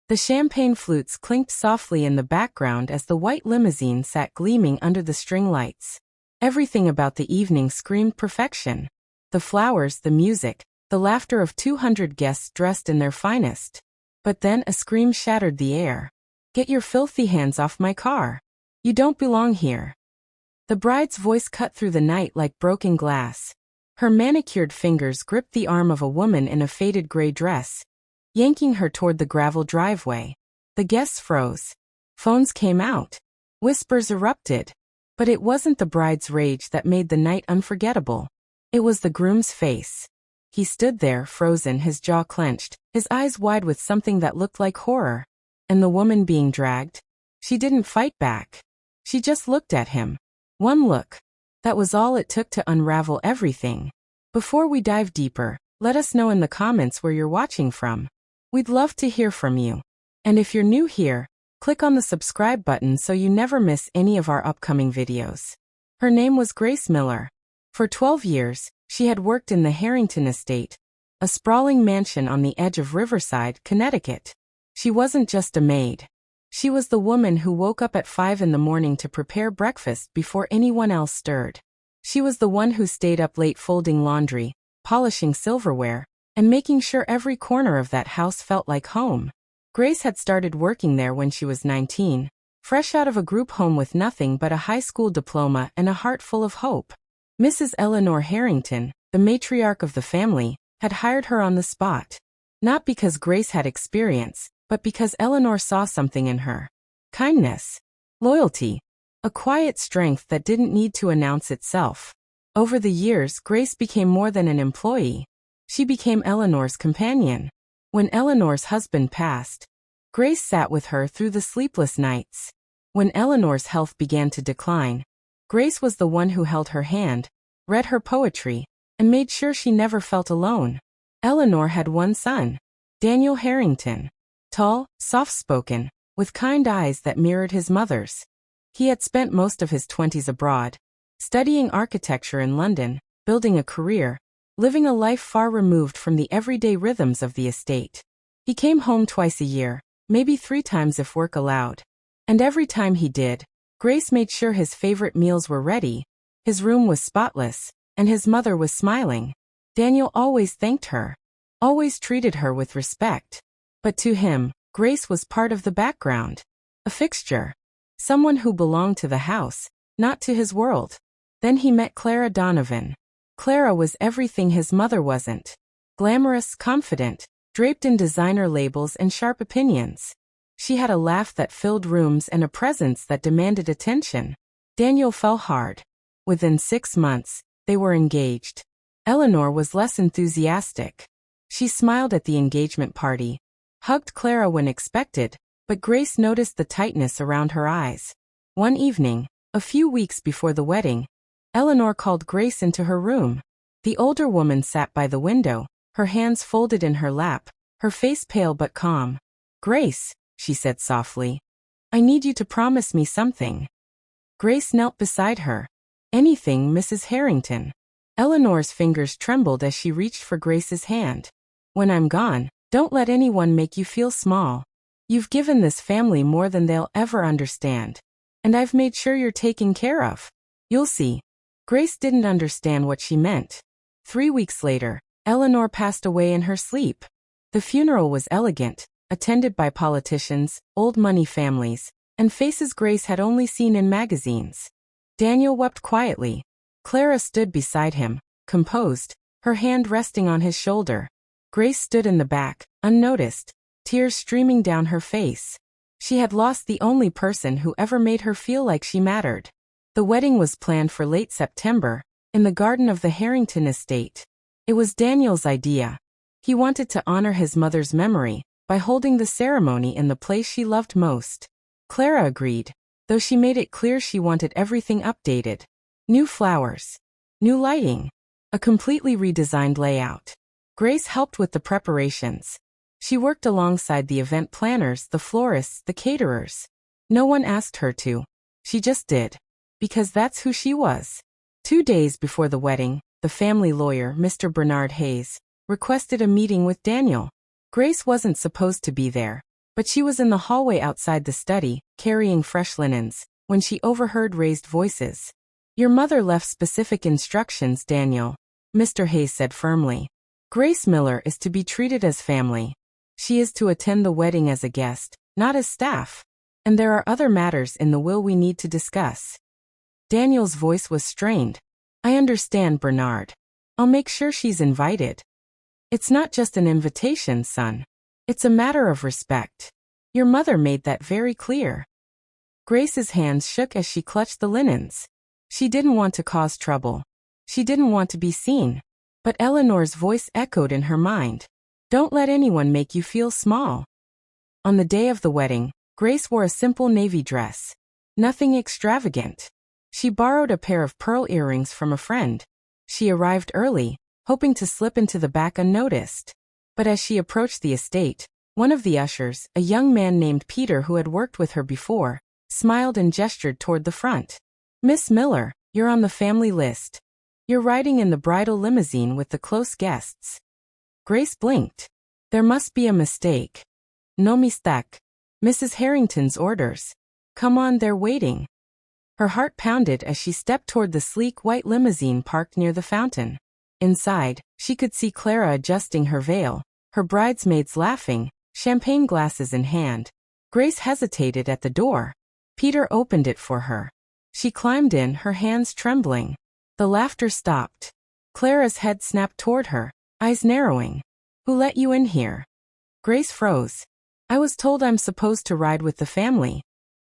The champagne flutes clinked softly in the background as the white limousine sat gleaming under the string lights. Everything about the evening screamed perfection. The flowers, the music, the laughter of 200 guests dressed in their finest. But then a scream shattered the air. "Get your filthy hands off my car. You don't belong here." The bride's voice cut through the night like broken glass. Her manicured fingers gripped the arm of a woman in a faded gray dress, yanking her toward the gravel driveway. The guests froze. Phones came out. Whispers erupted. But it wasn't the bride's rage that made the night unforgettable. It was the groom's face. He stood there, frozen, his jaw clenched, his eyes wide with something that looked like horror. And the woman being dragged? She didn't fight back. She just looked at him. One look. That was all it took to unravel everything. Before we dive deeper, let us know in the comments where you're watching from. We'd love to hear from you. And if you're new here, click on the subscribe button so you never miss any of our upcoming videos. Her name was Grace Miller. For 12 years, she had worked in the Harrington estate, a sprawling mansion on the edge of Riverside, Connecticut. She wasn't just a maid. She was the woman who woke up at 5 in the morning to prepare breakfast before anyone else stirred. She was the one who stayed up late folding laundry, polishing silverware, and making sure every corner of that house felt like home. Grace had started working there when she was 19, fresh out of a group home with nothing but a high school diploma and a heart full of hope. Mrs. Eleanor Harrington, the matriarch of the family, had hired her on the spot. Not because Grace had experience, but because Eleanor saw something in her. Kindness. Loyalty. A quiet strength that didn't need to announce itself. Over the years, Grace became more than an employee. She became Eleanor's companion. When Eleanor's husband passed, Grace sat with her through the sleepless nights. When Eleanor's health began to decline, Grace was the one who held her hand, read her poetry, and made sure she never felt alone. Eleanor had one son, Daniel Harrington. Tall, soft-spoken, with kind eyes that mirrored his mother's. He had spent most of his 20s abroad, studying architecture in London, building a career, living a life far removed from the everyday rhythms of the estate. He came home twice a year, maybe 3 times if work allowed. And every time he did, Grace made sure his favorite meals were ready, his room was spotless, and his mother was smiling. Daniel always thanked her, always treated her with respect. But to him, Grace was part of the background, a fixture, someone who belonged to the house, not to his world. Then he met Clara Donovan. Clara was everything his mother wasn't. Glamorous, confident, draped in designer labels and sharp opinions. She had a laugh that filled rooms and a presence that demanded attention. Daniel fell hard. Within 6 months, they were engaged. Eleanor was less enthusiastic. She smiled at the engagement party, hugged Clara when expected, but Grace noticed the tightness around her eyes. One evening, a few weeks before the wedding, Eleanor called Grace into her room. The older woman sat by the window, her hands folded in her lap, her face pale but calm. "Grace," she said softly, "I need you to promise me something." Grace knelt beside her. "Anything, Mrs. Harrington." Eleanor's fingers trembled as she reached for Grace's hand. "When I'm gone, don't let anyone make you feel small. You've given this family more than they'll ever understand. And I've made sure you're taken care of. You'll see." Grace didn't understand what she meant. 3 weeks later, Eleanor passed away in her sleep. The funeral was elegant, attended by politicians, old money families, and faces Grace had only seen in magazines. Daniel wept quietly. Clara stood beside him, composed, her hand resting on his shoulder. Grace stood in the back, unnoticed, tears streaming down her face. She had lost the only person who ever made her feel like she mattered. The wedding was planned for late September, in the garden of the Harrington estate. It was Daniel's idea. He wanted to honor his mother's memory by holding the ceremony in the place she loved most. Clara agreed, though she made it clear she wanted everything updated. New flowers, new lighting, a completely redesigned layout. Grace helped with the preparations. She worked alongside the event planners, the florists, the caterers. No one asked her to. She just did. Because that's who she was. 2 days before the wedding, the family lawyer, Mr. Bernard Hayes, requested a meeting with Daniel. Grace wasn't supposed to be there, But she was in the hallway outside the study, carrying fresh linens, when she overheard raised voices. "Your mother left specific instructions, Daniel," Mr. Hayes said firmly. "Grace Miller is to be treated as family. She is to attend the wedding as a guest, not as staff. And there are other matters in the will we need to discuss." Daniel's voice was strained. "I understand, Bernard. I'll make sure she's invited." "It's not just an invitation, son. It's a matter of respect. Your mother made that very clear." Grace's hands shook as she clutched the linens. She didn't want to cause trouble. She didn't want to be seen. But Eleanor's voice echoed in her mind. "Don't let anyone make you feel small." On the day of the wedding, Grace wore a simple navy dress. Nothing extravagant. She borrowed a pair of pearl earrings from a friend. She arrived early, hoping to slip into the back unnoticed. But as she approached the estate, one of the ushers, a young man named Peter who had worked with her before, smiled and gestured toward the front. "Miss Miller, you're on the family list. You're riding in the bridal limousine with the close guests." Grace blinked. There must be a mistake. "No mistake. Mrs. Harrington's orders. Come on, they're waiting." Her heart pounded as she stepped toward the sleek white limousine parked near the fountain. Inside, she could see Clara adjusting her veil, her bridesmaids laughing, champagne glasses in hand. Grace hesitated at the door. Peter opened it for her. She climbed in, her hands trembling. The laughter stopped. Clara's head snapped toward her, eyes narrowing. "Who let you in here?" Grace froze. "I was told I'm supposed to ride with the family."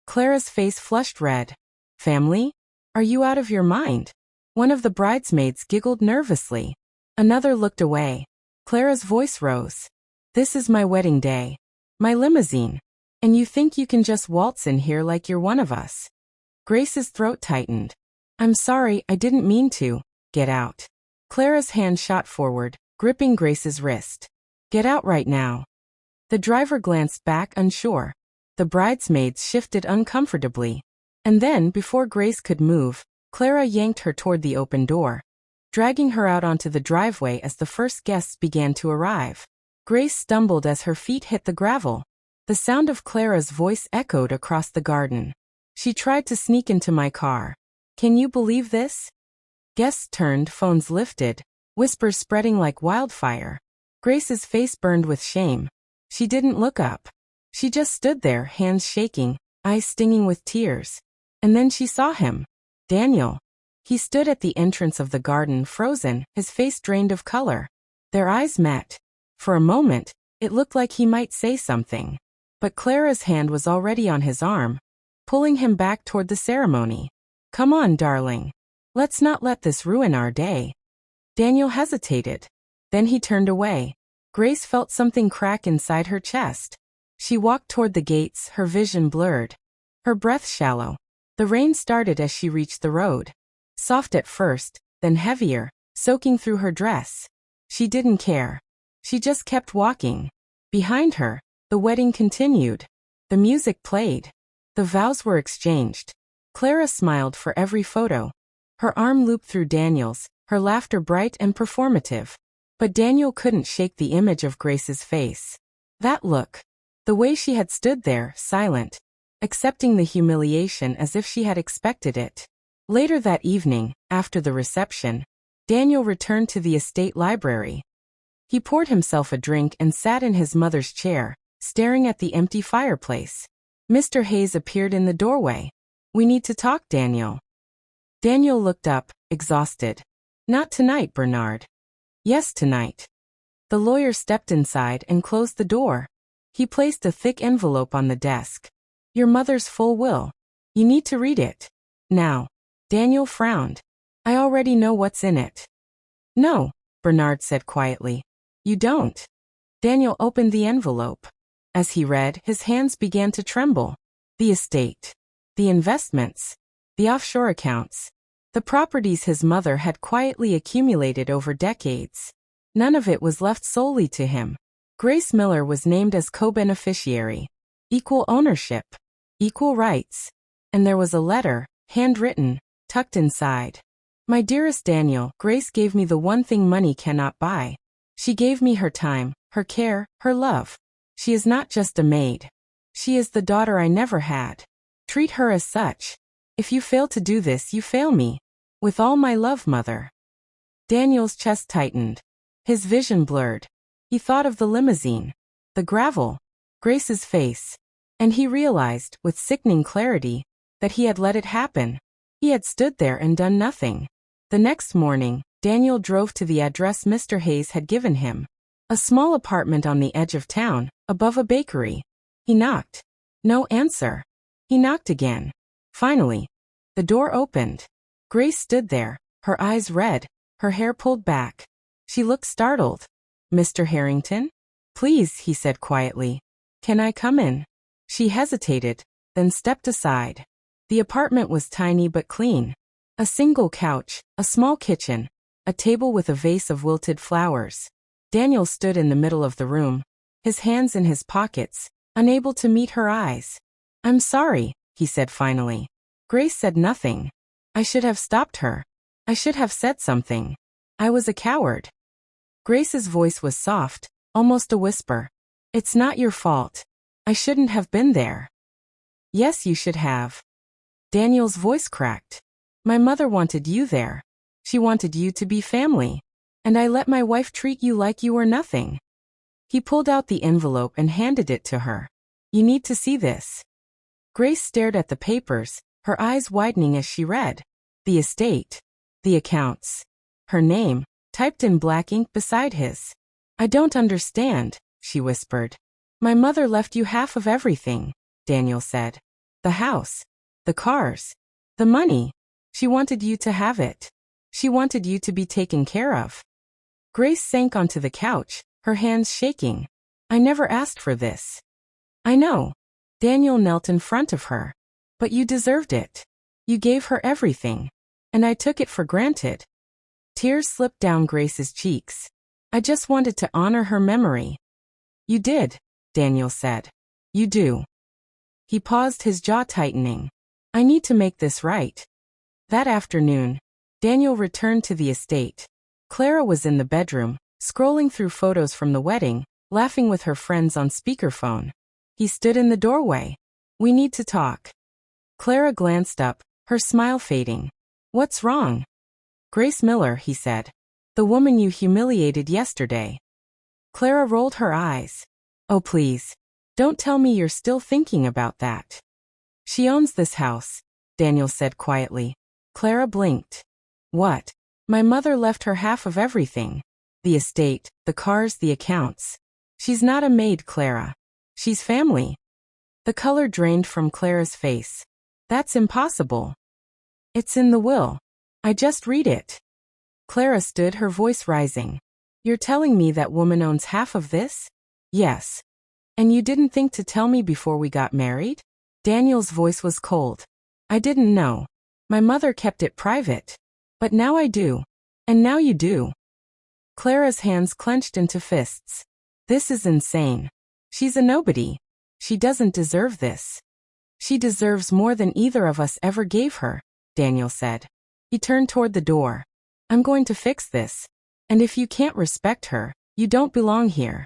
Clara's face flushed red. "Family? Are you out of your mind?" One of the bridesmaids giggled nervously. Another looked away. Clara's voice rose. "This is my wedding day. My limousine. And you think you can just waltz in here like you're one of us?" Grace's throat tightened. "I'm sorry, I didn't mean to." "Get out." Clara's hand shot forward, gripping Grace's wrist. "Get out right now." The driver glanced back, unsure. The bridesmaids shifted uncomfortably. And then, before Grace could move, Clara yanked her toward the open door, dragging her out onto the driveway as the first guests began to arrive. Grace stumbled as her feet hit the gravel. The sound of Clara's voice echoed across the garden. "She tried to sneak into my car. Can you believe this?" Guests turned, phones lifted, whispers spreading like wildfire. Grace's face burned with shame. She didn't look up. She just stood there, hands shaking, eyes stinging with tears. And then she saw him. Daniel. He stood at the entrance of the garden, frozen, his face drained of color. Their eyes met. For a moment, it looked like he might say something. But Clara's hand was already on his arm, pulling him back toward the ceremony. "Come on, darling. Let's not let this ruin our day." Daniel hesitated. Then he turned away. Grace felt something crack inside her chest. She walked toward the gates, her vision blurred. Her breath shallow. The rain started as she reached the road. Soft at first, then heavier, soaking through her dress. She didn't care. She just kept walking. Behind her, the wedding continued. The music played. The vows were exchanged. Clara smiled for every photo. Her arm looped through Daniel's, her laughter bright and performative. But Daniel couldn't shake the image of Grace's face. That look. The way she had stood there, silent, accepting the humiliation as if she had expected it. Later that evening, after the reception, Daniel returned to the estate library. He poured himself a drink and sat in his mother's chair, staring at the empty fireplace. Mr. Hayes appeared in the doorway. "We need to talk, Daniel." Daniel looked up, exhausted. "Not tonight, Bernard." "Yes, tonight." The lawyer stepped inside and closed the door. He placed a thick envelope on the desk. "Your mother's full will. You need to read it. Now." Daniel frowned. "I already know what's in it." "No," Bernard said quietly. "You don't." Daniel opened the envelope. As he read, his hands began to tremble. The estate. The investments. The offshore accounts. The properties his mother had quietly accumulated over decades. None of it was left solely to him. Grace Miller was named as co-beneficiary. Equal ownership. Equal rights. And there was a letter, handwritten, tucked inside. "My dearest Daniel, Grace gave me the one thing money cannot buy. She gave me her time, her care, her love. She is not just a maid. She is the daughter I never had. Treat her as such. If you fail to do this, you fail me. With all my love, Mother. Daniel's chest tightened. His vision blurred. He thought of the limousine, the gravel, Grace's face, and he realized, with sickening clarity, that he had let it happen. He had stood there and done nothing. The next morning, Daniel drove to the address Mr. Hayes had given him. A small apartment on the edge of town, above a bakery. He knocked. No answer. He knocked again. Finally, the door opened. Grace stood there, her eyes red, her hair pulled back. She looked startled. Mr. Harrington? Please, he said quietly. Can I come in? She hesitated, then stepped aside. The apartment was tiny but clean. A single couch, a small kitchen, a table with a vase of wilted flowers. Daniel stood in the middle of the room, his hands in his pockets, unable to meet her eyes. I'm sorry, he said finally. Grace said nothing. I should have stopped her. I should have said something. I was a coward. Grace's voice was soft, almost a whisper. It's not your fault. I shouldn't have been there. Yes, you should have. Daniel's voice cracked. My mother wanted you there. She wanted you to be family. And I let my wife treat you like you were nothing. He pulled out the envelope and handed it to her. You need to see this. Grace stared at the papers, her eyes widening as she read. The estate. The accounts. Her name, typed in black ink beside his. I don't understand, she whispered. My mother left you half of everything, Daniel said. The house. The cars. The money. She wanted you to have it. She wanted you to be taken care of. Grace sank onto the couch, her hands shaking. I never asked for this. I know. Daniel knelt in front of her. But you deserved it. You gave her everything. And I took it for granted. Tears slipped down Grace's cheeks. I just wanted to honor her memory. You did, Daniel said. You do. He paused, his jaw tightening. I need to make this right. That afternoon, Daniel returned to the estate. Clara was in the bedroom, scrolling through photos from the wedding, laughing with her friends on speakerphone. He stood in the doorway. We need to talk. Clara glanced up, her smile fading. What's wrong? Grace Miller, he said. The woman you humiliated yesterday. Clara rolled her eyes. Oh, please. Don't tell me you're still thinking about that. She owns this house, Daniel said quietly. Clara blinked. What? My mother left her half of everything. The estate, the cars, the accounts. She's not a maid, Clara. She's family. The color drained from Clara's face. That's impossible. It's in the will. I just read it. Clara stood, her voice rising. You're telling me that woman owns half of this? Yes. And you didn't think to tell me before we got married? Daniel's voice was cold. I didn't know. My mother kept it private. But now I do. And now you do. Clara's hands clenched into fists. This is insane. She's a nobody. She doesn't deserve this. She deserves more than either of us ever gave her, Daniel said. He turned toward the door. I'm going to fix this. And if you can't respect her, you don't belong here.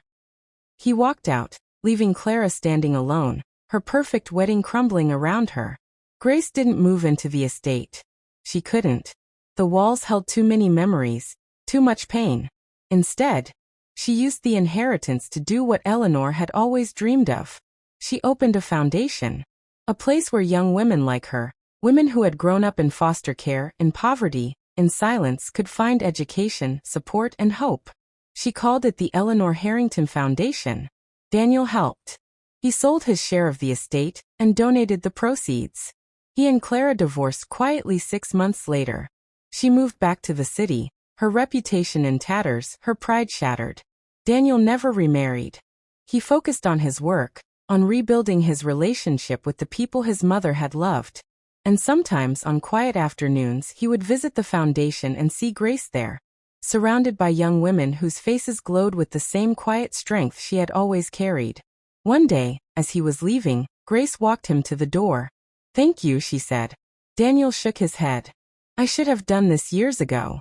He walked out, leaving Clara standing alone, her perfect wedding crumbling around her. Grace didn't move into the estate. She couldn't. The walls held too many memories, too much pain. Instead, she used the inheritance to do what Eleanor had always dreamed of. She opened a foundation. A place where young women like her, women who had grown up in foster care, in poverty, in silence, could find education, support, and hope. She called it the Eleanor Harrington Foundation. Daniel helped. He sold his share of the estate and donated the proceeds. He and Clara divorced quietly 6 months later. She moved back to the city, her reputation in tatters, her pride shattered. Daniel never remarried. He focused on his work, on rebuilding his relationship with the people his mother had loved. And sometimes on quiet afternoons he would visit the foundation and see Grace there, surrounded by young women whose faces glowed with the same quiet strength she had always carried. One day, as he was leaving, Grace walked him to the door. Thank you, she said. Daniel shook his head. I should have done this years ago.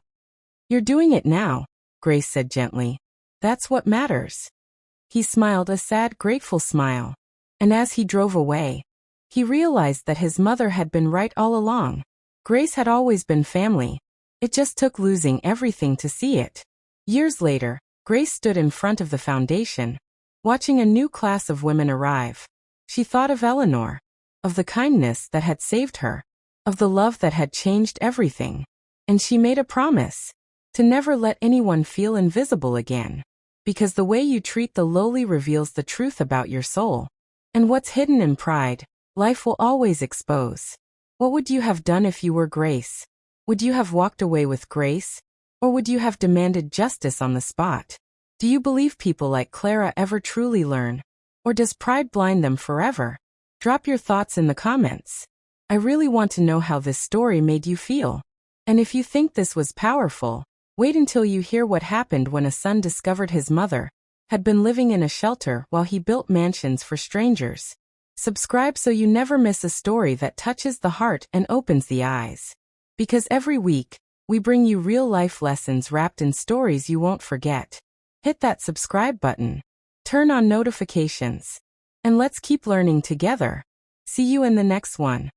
You're doing it now, Grace said gently. That's what matters. He smiled, a sad, grateful smile. And as he drove away, he realized that his mother had been right all along. Grace had always been family. It just took losing everything to see it. Years later, Grace stood in front of the foundation, watching a new class of women arrive. She thought of Eleanor, of the kindness that had saved her, of the love that had changed everything. And she made a promise to never let anyone feel invisible again. Because the way you treat the lowly reveals the truth about your soul. And what's hidden in pride, life will always expose. What would you have done if you were Grace? Would you have walked away with grace? Or would you have demanded justice on the spot? Do you believe people like Clara ever truly learn? Or does pride blind them forever? Drop your thoughts in the comments. I really want to know how this story made you feel. And if you think this was powerful, wait until you hear what happened when a son discovered his mother had been living in a shelter while he built mansions for strangers. Subscribe so you never miss a story that touches the heart and opens the eyes. Because every week, we bring you real-life lessons wrapped in stories you won't forget. Hit that subscribe button. Turn on notifications. And let's keep learning together. See you in the next one.